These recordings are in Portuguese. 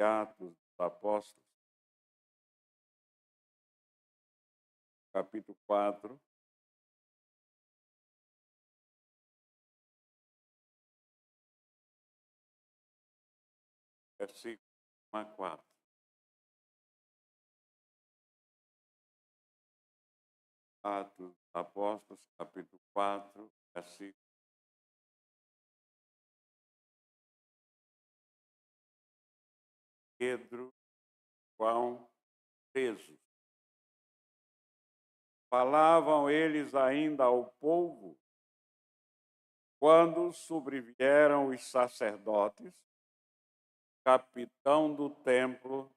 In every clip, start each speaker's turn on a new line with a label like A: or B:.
A: Atos dos Apóstolos, capítulo 4, versículo 1 a 4. Atos dos Apóstolos, capítulo 4, versículo. Pedro, João, presos. Falavam eles ainda ao povo quando sobrevieram os sacerdotes, capitão do templo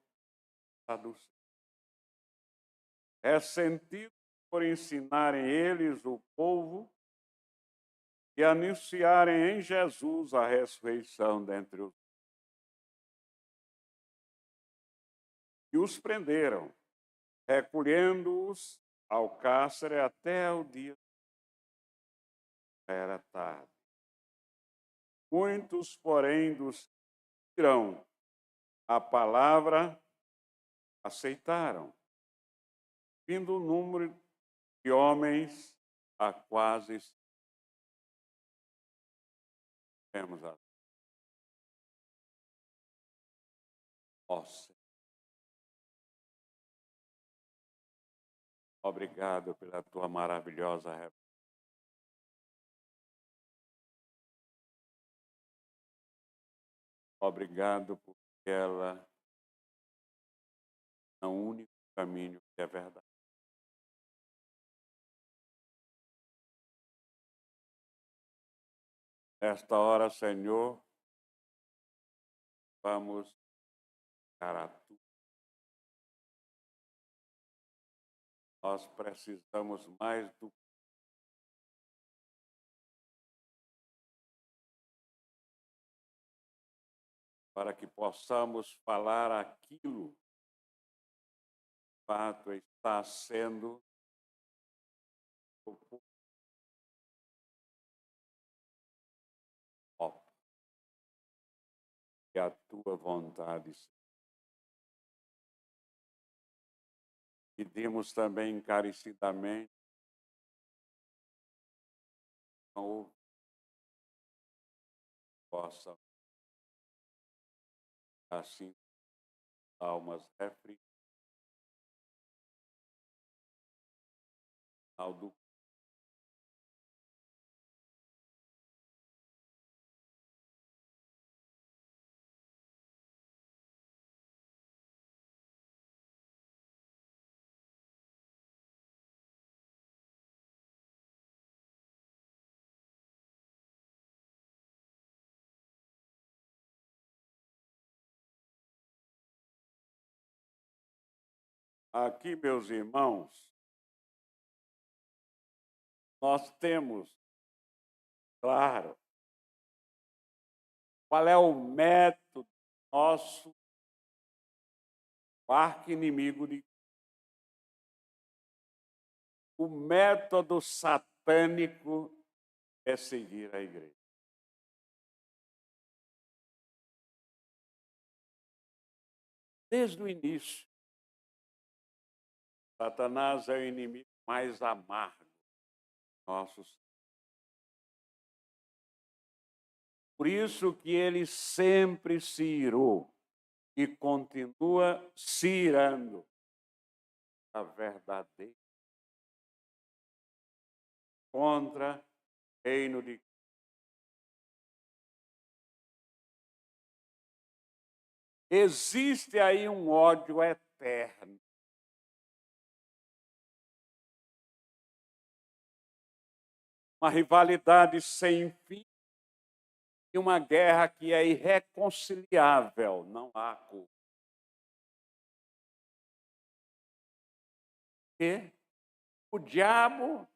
A: saduceu. Ressentidos por ensinarem eles o povo e anunciarem em Jesus a ressurreição dentre os e os prenderam, recolhendo-os ao cárcere até o dia. Era tarde. Muitos, porém, dos que ouviram a palavra aceitaram, vindo o número de homens a quase temos a nossa. Obrigado pela tua maravilhosa revelação. Obrigado porque ela é o único caminho que é verdade. Nesta hora, Senhor, vamos para tu. Nós precisamos mais do para que possamos falar aquilo que de fato está sendo que a tua vontade. Pedimos também encarecidamente não possa assim almas refritas ao do aqui, meus irmãos, nós temos, claro, qual é o método nosso arqui-inimigo de o método satânico é seguir a igreja. Desde o início, Satanás é o inimigo mais amargo nossos. Por isso que ele sempre se irou e continua se irando a verdadeira contra o reino de existe aí um ódio eterno. Uma rivalidade sem fim e uma guerra que é irreconciliável, não há culpa. E o diabo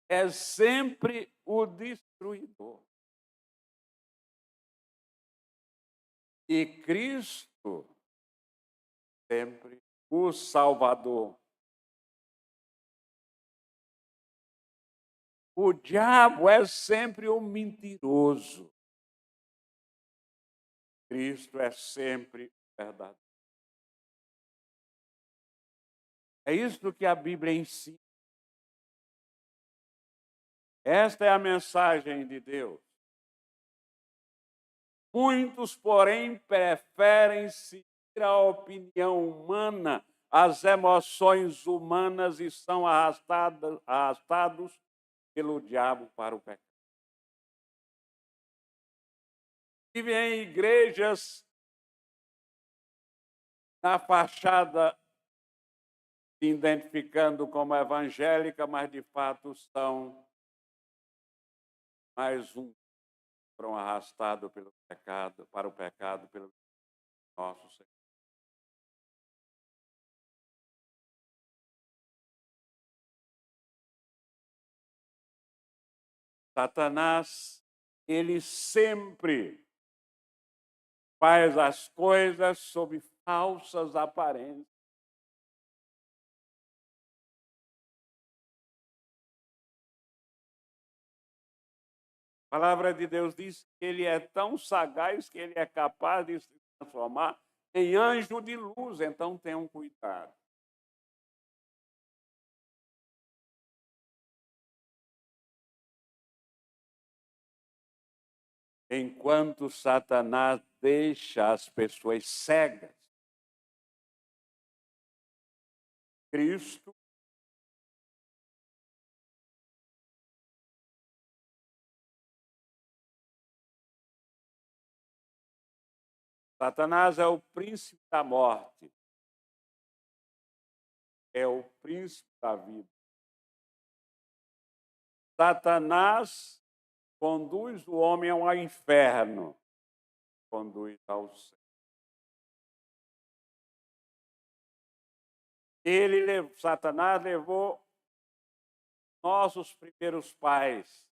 A: é sempre o destruidor. E Cristo sempre o Salvador. O diabo é sempre o mentiroso. Cristo é sempre o verdade. É isso que a Bíblia ensina. Esta é a mensagem de Deus. Muitos, porém, preferem seguir a opinião humana, as emoções humanas e são arrastados pelo diabo para o pecado. Vivem em igrejas na fachada se identificando como evangélica, mas de fato são mais um foram arrastados pelo pecado, para o pecado pelo nosso Senhor. Satanás, ele sempre faz as coisas sob falsas aparências. A palavra de Deus diz que ele é tão sagaz que ele é capaz de se transformar em anjo de luz, então tenham cuidado. Enquanto Satanás deixa as pessoas cegas, Cristo Satanás é o príncipe da morte, é o príncipe da vida. Satanás conduz o homem ao inferno, conduz ao céu. Satanás levou nossos primeiros pais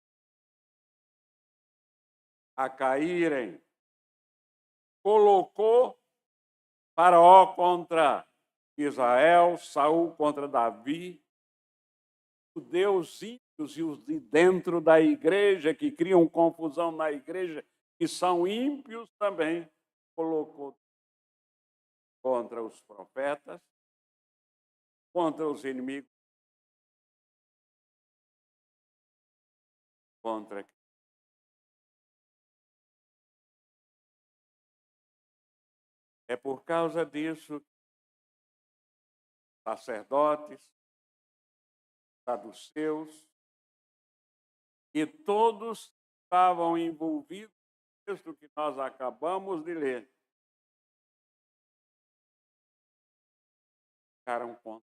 A: a caírem, colocou Faraó contra Israel, Saul contra Davi, judeus ímpios e os de dentro da igreja, que criam confusão na igreja, que são ímpios também, colocou contra os profetas, contra os inimigos, contra É por causa disso, sacerdotes, saduceus, e todos estavam envolvidos no texto que nós acabamos de ler. Ficaram contra.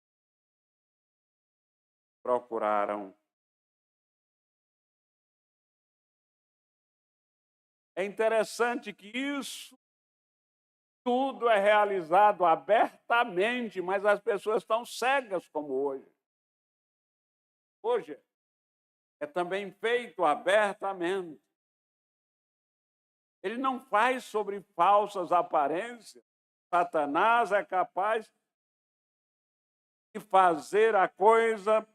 A: Procuraram. É interessante que isso tudo é realizado abertamente, mas as pessoas estão cegas como hoje. Hoje é também feito abertamente. Ele não faz sobre falsas aparências. Satanás é capaz de fazer a coisa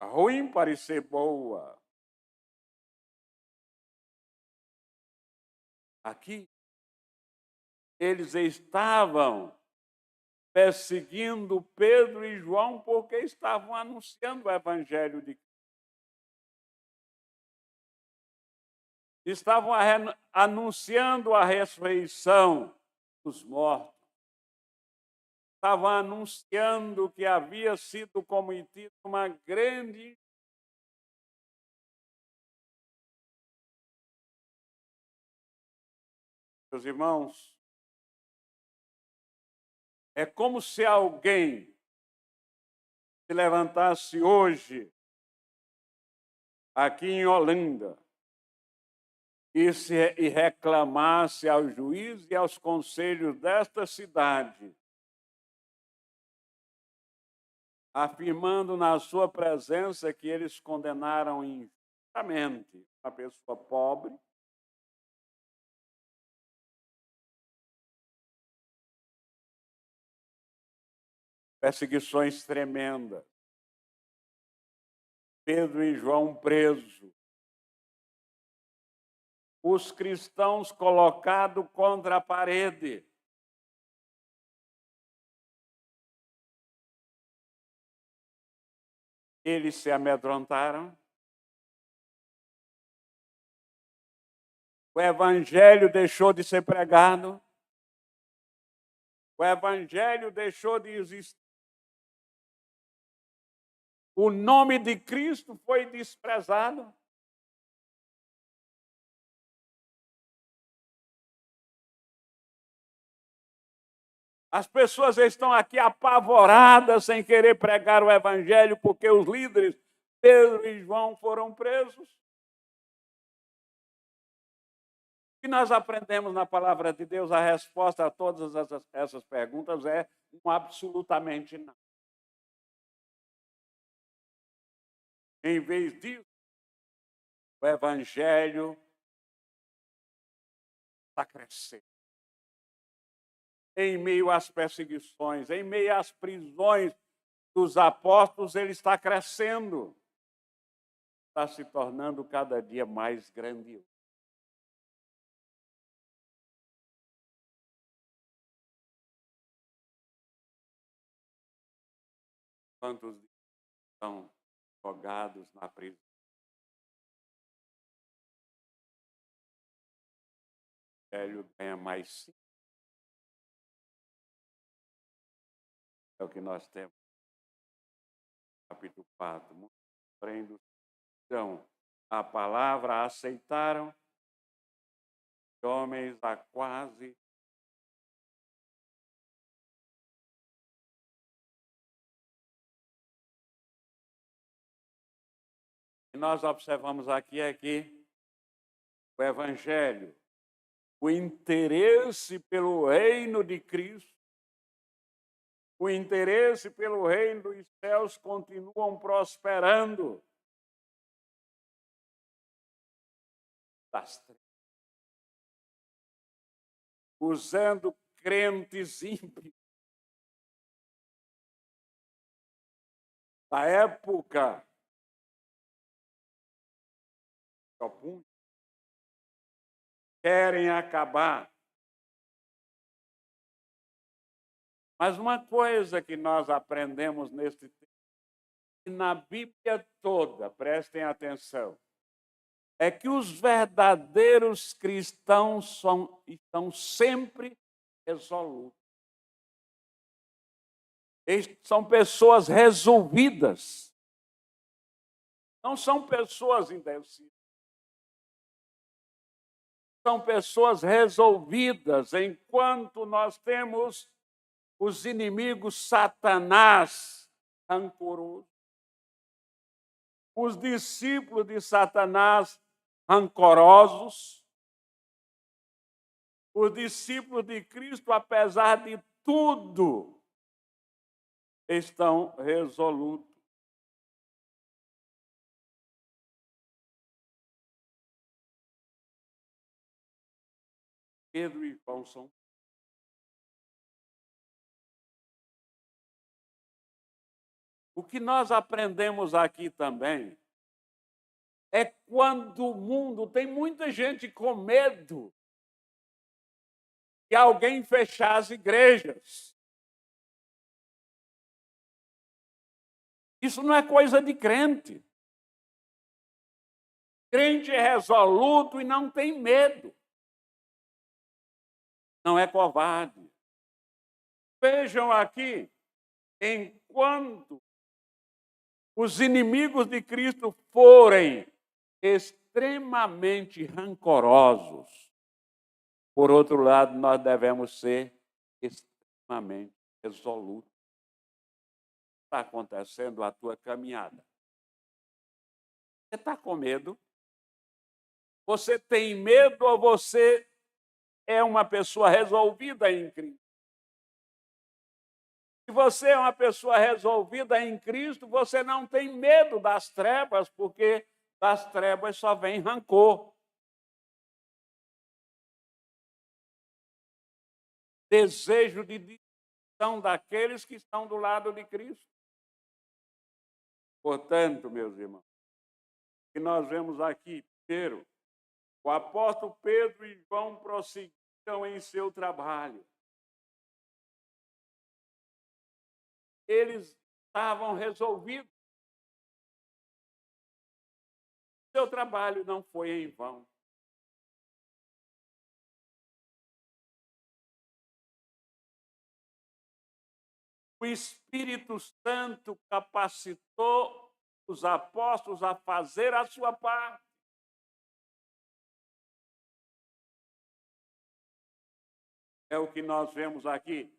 A: ruim parecer boa. Aqui, eles estavam perseguindo Pedro e João porque estavam anunciando o evangelho de Cristo. Estavam anunciando a ressurreição dos mortos. Estavam anunciando que havia sido cometida uma grande Meus irmãos, é como se alguém se levantasse hoje aqui em Olinda e reclamasse ao juiz e aos conselhos desta cidade, afirmando na sua presença que eles condenaram injustamente uma pessoa pobre, perseguições tremendas, Pedro e João presos, os cristãos colocados contra a parede, Eles se amedrontaram. O evangelho deixou de ser pregado. O evangelho deixou de existir. O nome de Cristo foi desprezado. As pessoas estão aqui apavoradas sem querer pregar o evangelho porque os líderes, Pedro e João, foram presos. O que nós aprendemos na palavra de Deus? A resposta a todas essas perguntas é um absolutamente não. Em vez disso, o evangelho está crescendo. Em meio às perseguições, em meio às prisões dos apóstolos, ele está crescendo. Está se tornando cada dia mais grandioso. Quantos estão jogados na prisão? O evangelho ganha mais 5. É o que nós temos. Capítulo 4. Muitos prendem então a palavra, aceitaram. Homens a quase que nós observamos aqui é que o evangelho, o interesse pelo reino de Cristo, o interesse pelo reino dos céus continuam prosperando. Usando crentes ímpios da época querem acabar. Mas uma coisa que nós aprendemos neste texto, e na Bíblia toda, prestem atenção, é que os verdadeiros cristãos estão sempre resolutos. Eles são pessoas resolvidas. Não são pessoas indecisas. São pessoas resolvidas, enquanto nós temos os inimigos Satanás rancoroso, os discípulos de Satanás rancorosos, os discípulos de Cristo, apesar de tudo, estão resolutos. Pedro e João são. O que nós aprendemos aqui também é quando o mundo tem muita gente com medo que alguém fechar as igrejas. Isso não é coisa de crente. Crente é resoluto e não tem medo. Não é covarde. Vejam aqui, enquanto os inimigos de Cristo forem extremamente rancorosos, por outro lado, nós devemos ser extremamente resolutos. Está acontecendo a tua caminhada. Você está com medo? Você tem medo ou você é uma pessoa resolvida em Cristo? Se você é uma pessoa resolvida em Cristo, você não tem medo das trevas, porque das trevas só vem rancor. Desejo de destruição daqueles que estão do lado de Cristo. Portanto, meus irmãos, o que nós vemos aqui, primeiro, o apóstolo Pedro e João prosseguiram em seu trabalho. Eles estavam resolvidos. seu trabalho não foi em vão. O Espírito Santo capacitou os apóstolos a fazer a sua parte. É o que nós vemos aqui.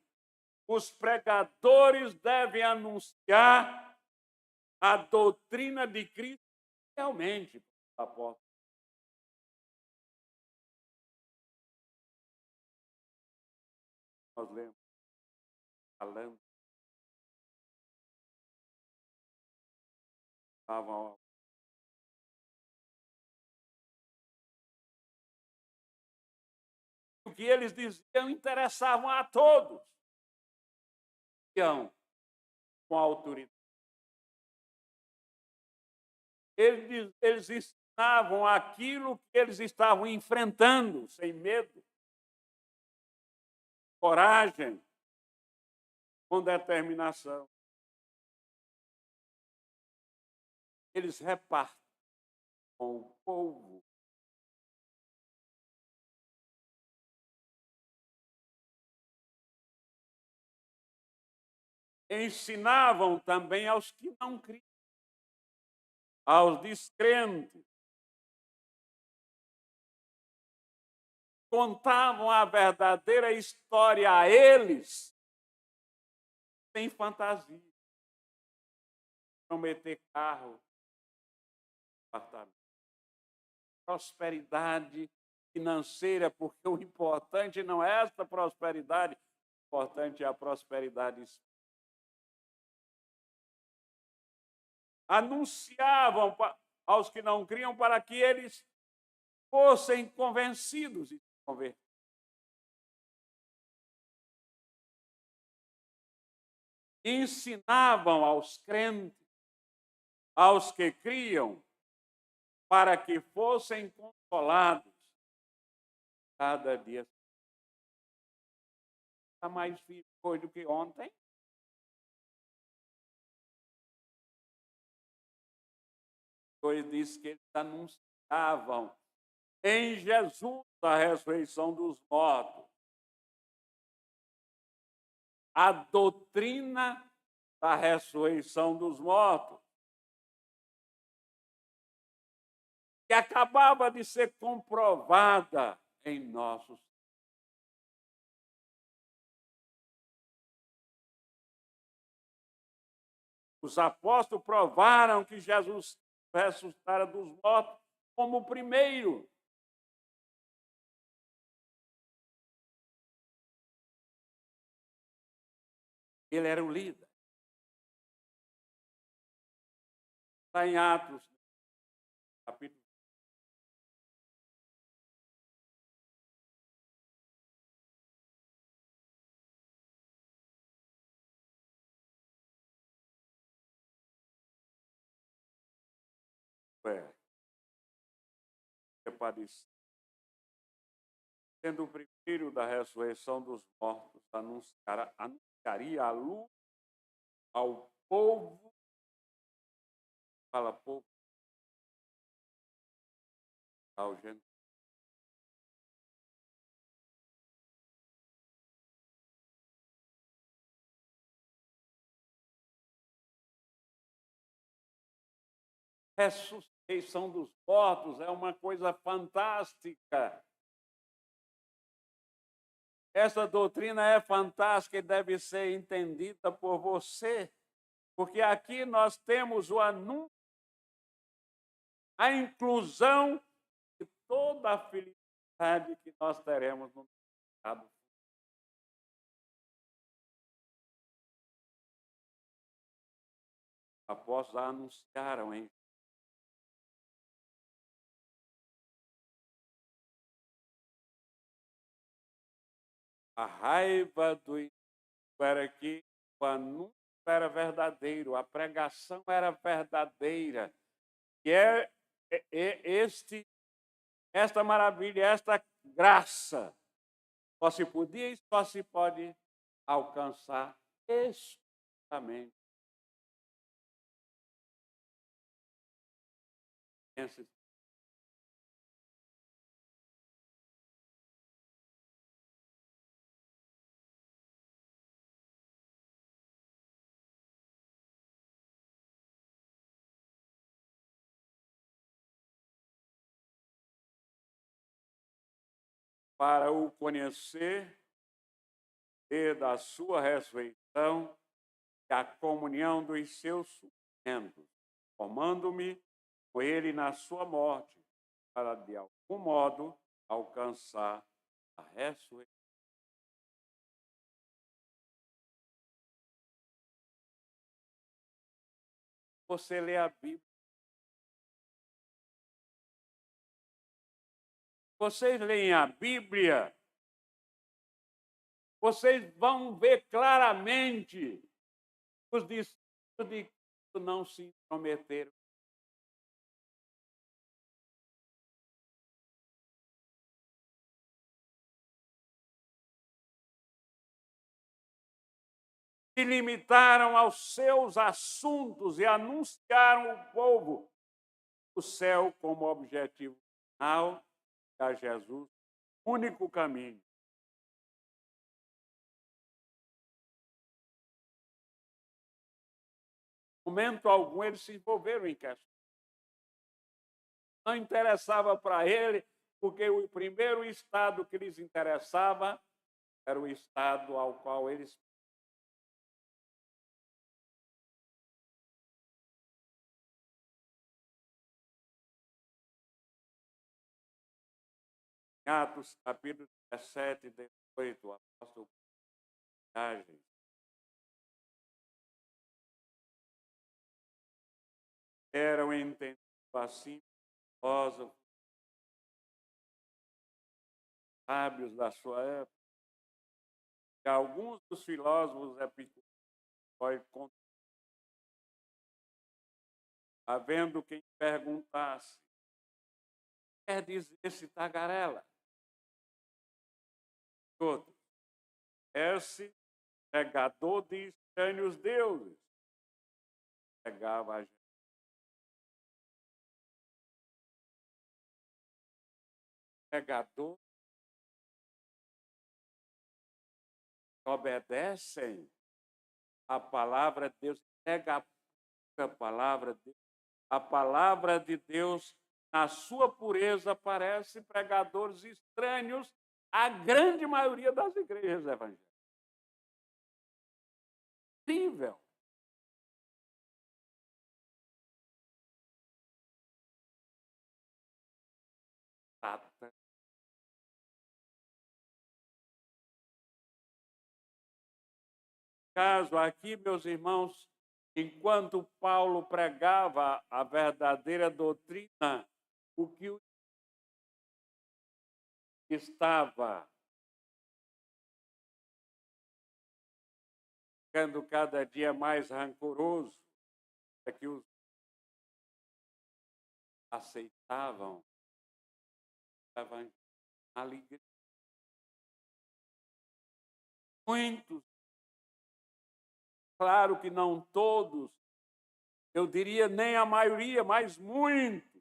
A: Os pregadores devem anunciar a doutrina de Cristo realmente, apóstolo. Nós lemos falando. Estavam o que eles diziam interessavam a todos. Com autoridade. Eles ensinavam aquilo que eles estavam enfrentando, sem medo, coragem, com determinação. Eles repartem com o povo. Ensinavam também aos que não criam, aos descrentes. Contavam a verdadeira história a eles, sem fantasia. Prometer carro, apartamento, prosperidade financeira, porque o importante não é esta prosperidade, o importante é a prosperidade espiritual. Anunciavam aos que não criam para que eles fossem convencidos e se converterem. Ensinavam aos crentes, aos que criam, para que fossem consolados cada dia. Está mais vivo hoje do que ontem? Ele disse que eles anunciavam em Jesus a ressurreição dos mortos, a doutrina da ressurreição dos mortos, que acabava de ser comprovada em nossos. Os apóstolos provaram que Jesus ressuscitara dos mortos como o primeiro. Ele era o líder. Está em Atos, capítulo. Sendo o primeiro da ressurreição dos mortos, anunciaria a luz ao povo. Fala povo. Ao gente. Ressurreição dos mortos é uma coisa fantástica. Essa doutrina é fantástica e deve ser entendida por você, porque aqui nós temos o anúncio, a inclusão de toda a felicidade que nós teremos no mercado. Apóstolos anunciaram, hein? A raiva do era que o anúncio era verdadeiro, a pregação era verdadeira. E esta maravilha, esta graça, só se podia e só se pode alcançar exclusivamente. para o conhecer e da sua ressurreição e a comunhão dos seus sofrimentos, formando-me com ele na sua morte, para de algum modo alcançar a ressurreição. Você lê a Bíblia. Vocês leem a Bíblia, vocês vão ver claramente os discípulos de Cristo não se intrometeram. Se limitaram aos seus assuntos e anunciaram ao povo o céu como objetivo final, a Jesus, único caminho. Em momento algum eles se envolveram em questão. Não interessava para ele, porque o primeiro estado que lhes interessava era o estado ao qual eles Atos, capítulo 17, 18, o apóstolo Viagem. Eram entendidos assim, filósofos, sábios da sua época. E alguns dos filósofos epicúreos, havendo quem perguntasse, quer dizer esse tagarela? Outro, esse pregador de estranhos deuses, pregava a gente. Pregador obedecem a palavra de Deus, pega a palavra de Deus. A palavra de Deus, na sua pureza, parece pregadores estranhos à grande maioria das igrejas evangélicas. Incrível. Caso aqui, meus irmãos, enquanto Paulo pregava a verdadeira doutrina, o que estava ficando cada dia mais rancoroso é que os aceitavam a alegria. Muitos, claro que não todos, eu diria nem a maioria, mas muitos,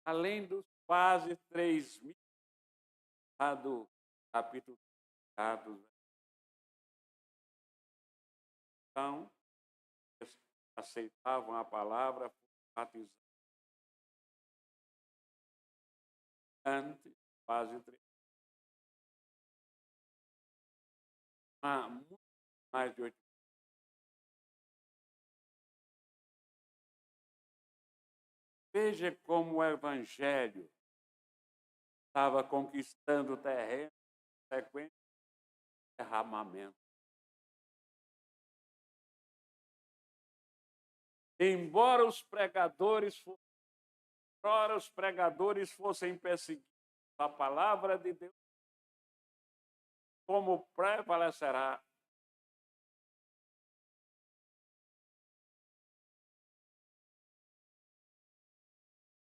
A: além dos quase 3.000 lá do capítulo 4, então, aceitavam a palavra, batizados antes, quase 3. Muito mais de 8. Veja como o evangelho estava conquistando o terreno, sequência de derramamento. Embora os pregadores fossem perseguidos, a palavra de Deus, como prevalecerá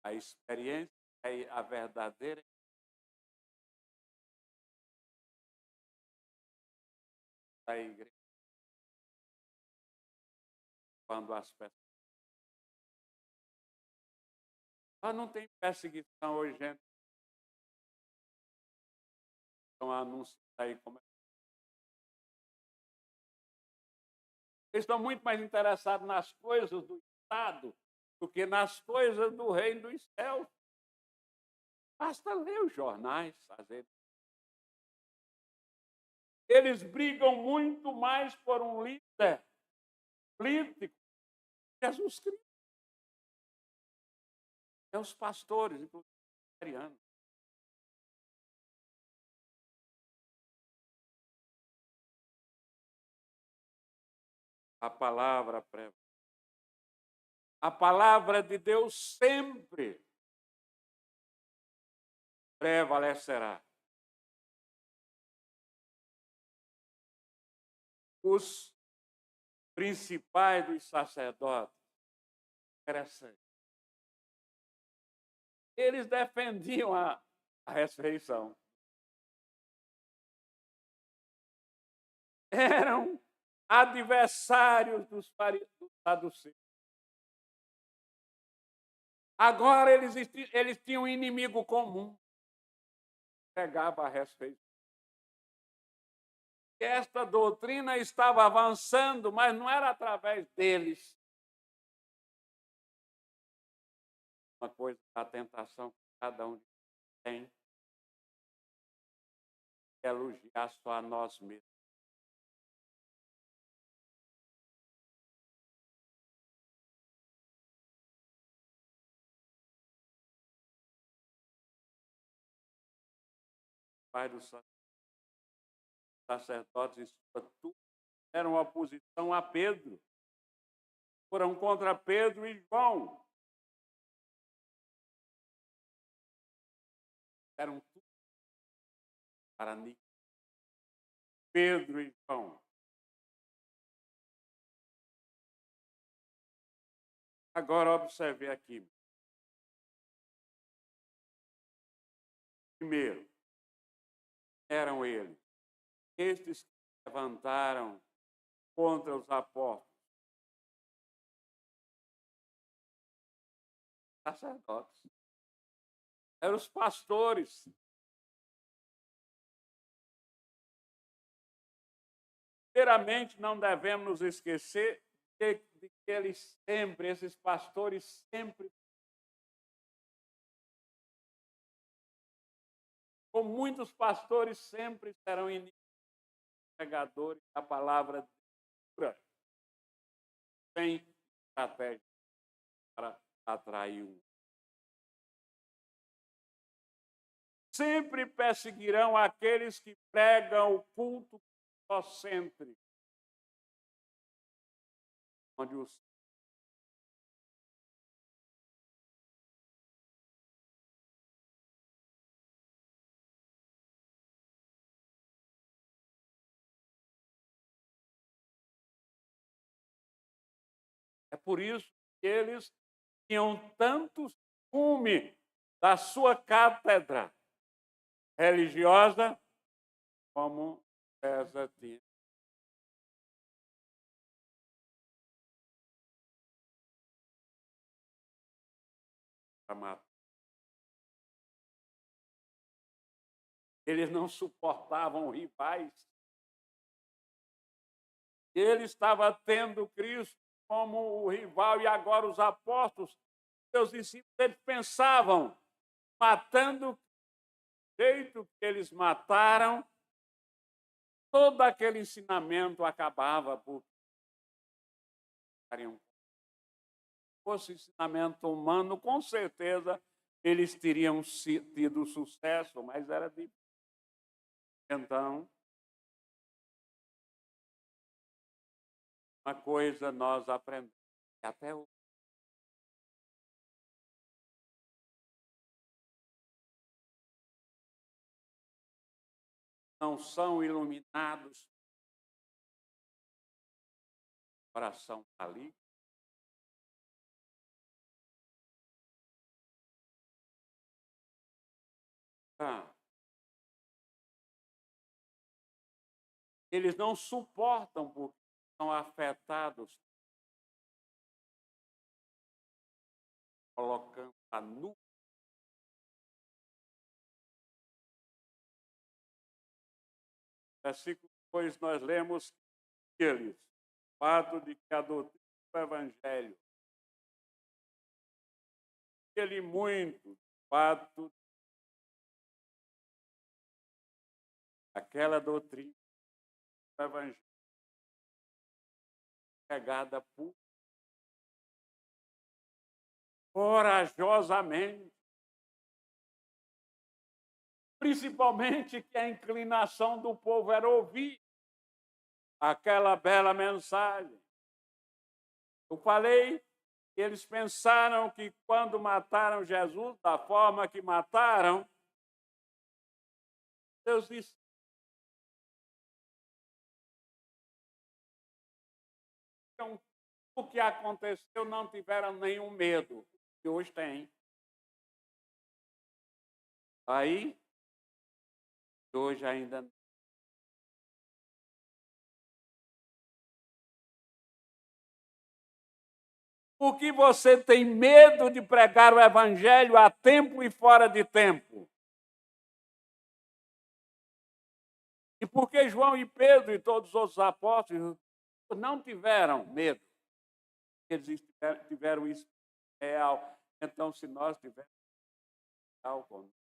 A: a experiência, a verdadeira da igreja, quando as pessoas. Mas não tem perseguição hoje, gente. estão anunciando aí como é. Eles estão muito mais interessados nas coisas do Estado do que nas coisas do reino dos céus. Basta ler os jornais. Eles brigam muito mais por um líder político, Jesus Cristo. É os pastores, inclusive arianos. A palavra prevalece. A palavra de Deus sempre prevalecerá. Os principais dos sacerdotes, interessante, eles defendiam a ressurreição. Eram adversários dos saduceus. Agora eles tinham um inimigo comum. Pegava a respeito. Esta doutrina estava avançando, mas não era através deles. Uma coisa da tentação que cada um tem é elogiar só a nós mesmos. Pai dos sacerdotes, em sua tudo, eram oposição a Pedro. Foram contra Pedro e João. Eram tudo para aniquilar Pedro e João. Agora observe aqui. Primeiro, eram eles, estes que se levantaram contra os apóstolos, sacerdotes, eram os pastores. Primeiramente, não devemos nos esquecer de que eles sempre, esses pastores sempre, como muitos pastores, sempre serão inimigos, pregadores da palavra de Deus, sem estratégia para atrair um. Sempre perseguirão aqueles que pregam o culto cristocêntrico, onde os é por isso que eles tinham tanto ciúme da sua cátedra religiosa como César tinha. Eles não suportavam rivais. Ele estava tendo Cristo como o rival e agora os apóstolos, seus discípulos, eles pensavam, matando do jeito que eles mataram, todo aquele ensinamento acabava por fosse ensinamento humano, com certeza eles teriam tido sucesso, mas era difícil. Então, uma coisa nós aprendemos, até o não são iluminados, coração ali. Eles não suportam porque são afetados, colocando a nuvem Versículo 2, nós lemos que eles, o fato de que a doutrina do Evangelho, ele muito, o fato, aquela doutrina do Evangelho, pregada corajosamente, principalmente que a inclinação do povo era ouvir aquela bela mensagem. Eu falei que eles pensaram que quando mataram Jesus, da forma que mataram, Deus disse: o que aconteceu, não tiveram nenhum medo, que hoje tem. Aí, hoje ainda não. Por que você tem medo de pregar o Evangelho a tempo e fora de tempo? E por que João e Pedro e todos os outros apóstolos não tiveram medo? Eles tiveram isso real. Então, se nós tivermos real conosco,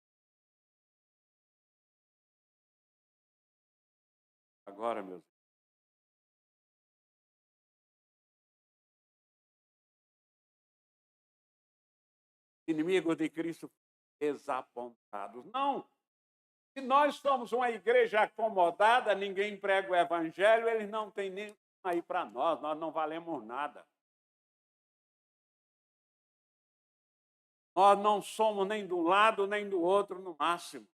A: agora, meus inimigos de Cristo desapontados. Não. Se nós somos uma igreja acomodada, ninguém prega o Evangelho, eles não têm nem aí para nós não valemos nada. Nós não somos nem de um lado nem do outro, no máximo.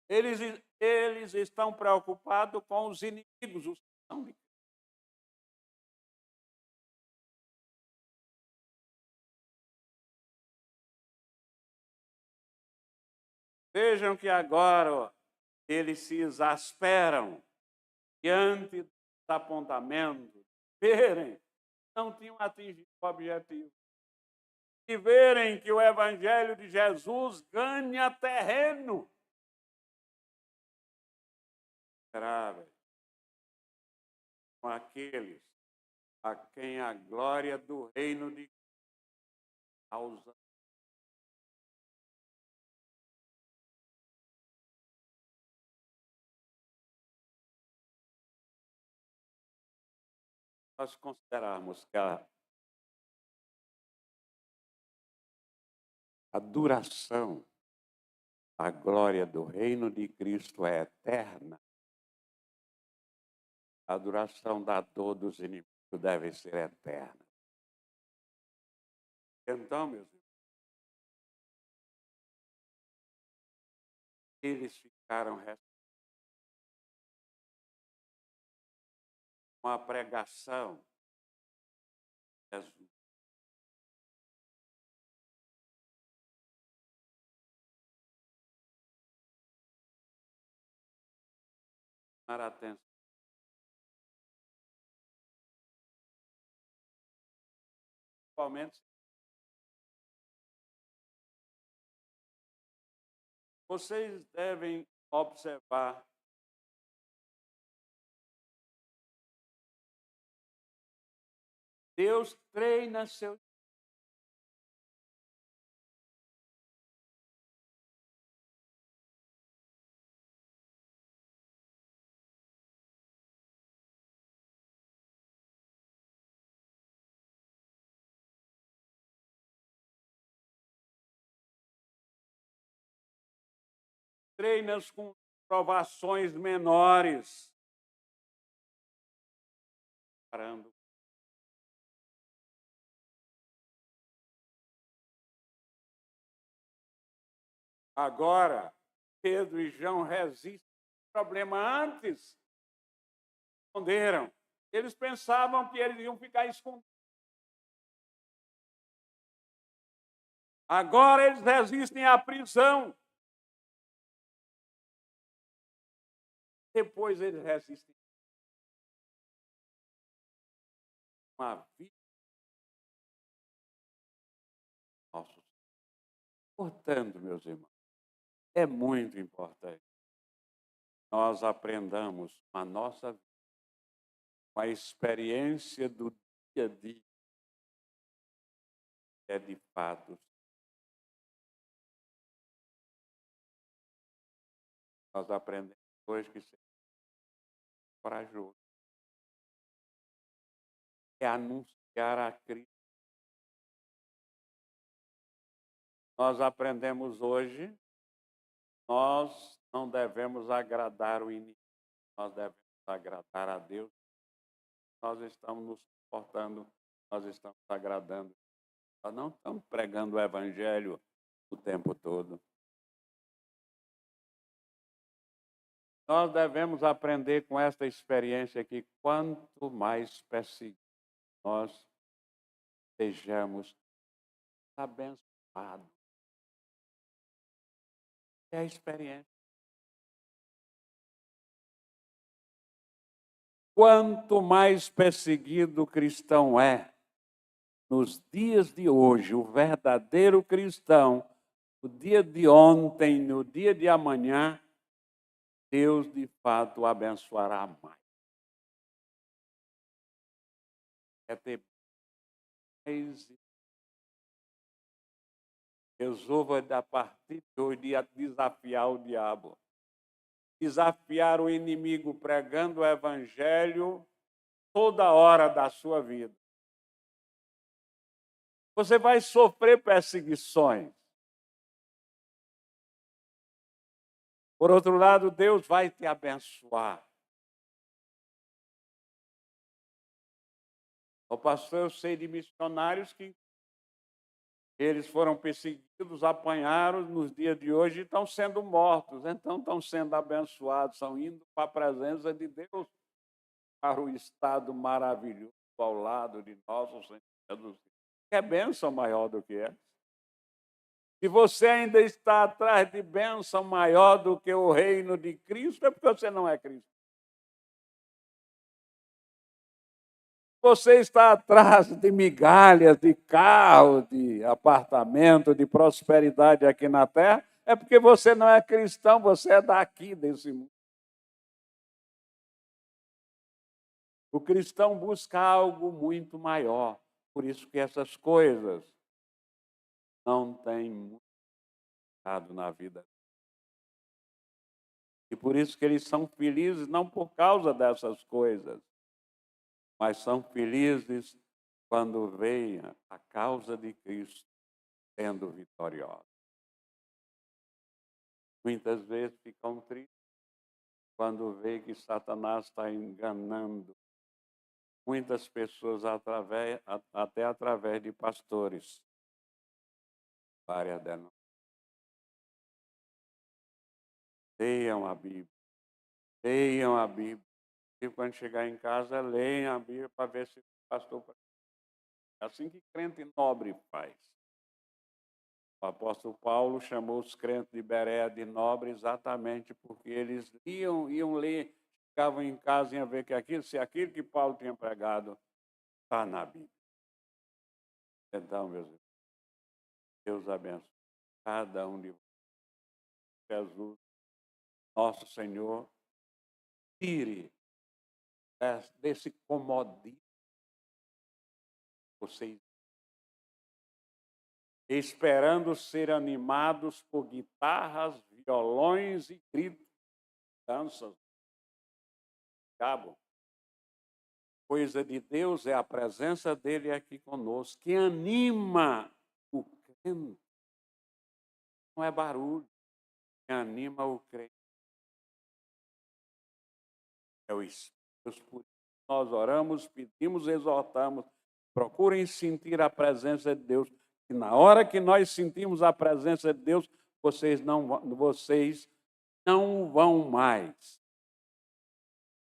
A: Eles estão preocupados com os inimigos, os que são de Cristo. Vejam que agora eles se exasperam diante dos apontamentos, verem, não tinham atingido o objetivo. E verem que o Evangelho de Jesus ganha terreno. Grave com aqueles a quem a glória do reino de causa. Nós considerarmos que a duração, a glória do reino de Cristo é eterna, a duração da dor dos inimigos deve ser eterna. Então, meus irmãos, eles ficaram com a pregação de Jesus. Chamar a atenção. Principalmente, vocês devem observar Deus treina seus. Treina-os com provações menores. Parando. Agora, Pedro e João resistem ao problema antes. Esconderam. Eles pensavam que eles iam ficar escondidos. Agora eles resistem à prisão. Depois eles resistem a vida. Nosso. Portanto, meus irmãos, é muito importante nós aprendamos com a nossa vida, com a experiência do dia a dia, é de fato. Nós aprendemos hoje que ser corajoso é anunciar a Cristo. Nós aprendemos hoje, nós não devemos agradar o inimigo, nós devemos agradar a Deus. Nós estamos nos comportando, nós estamos agradando. Nós não estamos pregando o Evangelho o tempo todo. Nós devemos aprender com esta experiência que quanto mais perseguidos nós sejamos abençoados. É a experiência. Quanto mais perseguido o cristão é, nos dias de hoje, o verdadeiro cristão, no dia de ontem, no dia de amanhã, Deus de fato o abençoará mais. É ter mais. Resolva, a partir de hoje, desafiar o diabo. Desafiar o inimigo pregando o Evangelho toda hora da sua vida. Você vai sofrer perseguições. Por outro lado, Deus vai te abençoar. O pastor, eu sei de missionários que eles foram perseguidos, apanharam nos dias de hoje e estão sendo mortos. Então, estão sendo abençoados, estão indo para a presença de Deus, para o estado maravilhoso ao lado de nosso Senhor Jesus. Que bênção maior do que essa? Se você ainda está atrás de bênção maior do que o reino de Cristo, é porque você não é Cristo. Você está atrás de migalhas, de carro, de apartamento, de prosperidade aqui na terra, é porque você não é cristão, você é daqui desse mundo. O cristão busca algo muito maior, por isso que essas coisas não têm muito na vida. E por isso que eles são felizes, não por causa dessas coisas, mas são felizes quando veem a causa de Cristo sendo vitoriosa. Muitas vezes ficam tristes quando veem que Satanás está enganando muitas pessoas até através de pastores. Várias delas. Leiam a Bíblia. Leiam a Bíblia. E quando chegar em casa, leiam a Bíblia para ver se o pastor... É assim que crente nobre faz. O apóstolo Paulo chamou os crentes de Bereia de nobre exatamente porque eles iam ler, ficavam em casa e iam ver que se aquilo que Paulo tinha pregado está na Bíblia. Então, meus irmãos, Deus abençoe cada um de vocês. Jesus, nosso Senhor, tire desse comodismo vocês esperando ser animados por guitarras, violões e gritos, danças. Cabo. Coisa de Deus é a presença dele aqui conosco, que anima o crente. Não é barulho, que anima o crente. É o Espírito. Por isso nós oramos, pedimos, exortamos. Procurem sentir a presença de Deus. E na hora que nós sentimos a presença de Deus, vocês não vão mais,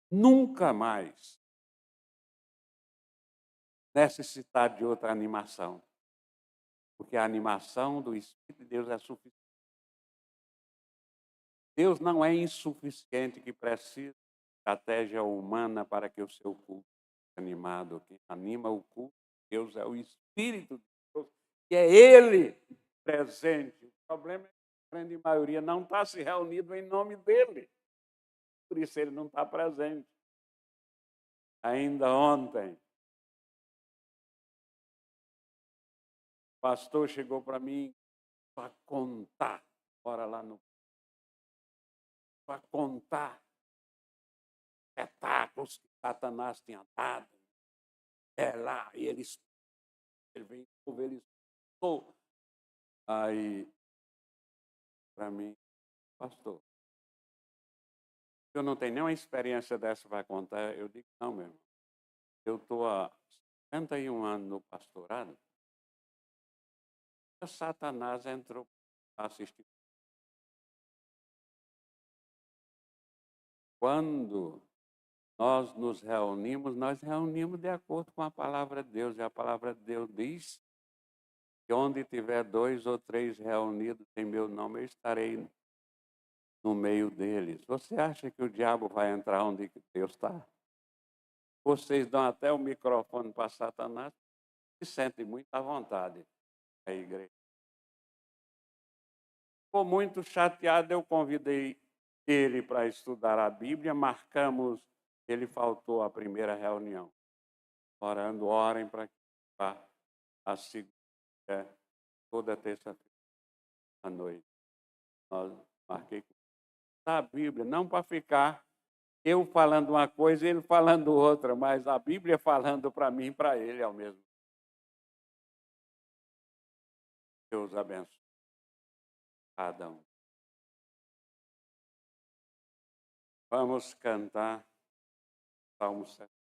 A: nunca mais, necessitar de outra animação. Porque a animação do Espírito de Deus é suficiente. Deus não é insuficiente que precisa de estratégia humana para que o seu culto seja animado. Quem anima o culto de Deus é o Espírito de Deus, que é Ele presente. O problema é que a grande maioria não está se reunindo em nome dEle. por isso ele não está presente. Ainda ontem, o pastor chegou para mim para contar, bora lá no. Para contar espetáculos que Satanás tinha dado. Lá, e ele veio, ele expulsou. Aí, para mim, pastor, eu não tenho nenhuma experiência dessa para contar. Eu digo, não, meu irmão. Eu estou há 51 anos no pastorado. Satanás entrou para assistir. Quando nós nos reunimos de acordo com a palavra de Deus. E a palavra de Deus diz que onde tiver 2 ou 3 reunidos em meu nome, eu estarei no meio deles. Você acha que o diabo vai entrar onde Deus está? Vocês dão até o microfone para Satanás e sentem muito à vontade a igreja. Ficou muito chateado, eu convidei ele para estudar a Bíblia, marcamos, ele faltou à primeira reunião. Orando, orem para que vá a segunda, toda terça-feira à noite. Nós marquei a Bíblia, não para ficar eu falando uma coisa e ele falando outra, mas a Bíblia falando para mim e para ele ao mesmo tempo. Deus abençoe cada um. Vamos cantar Salmo 7.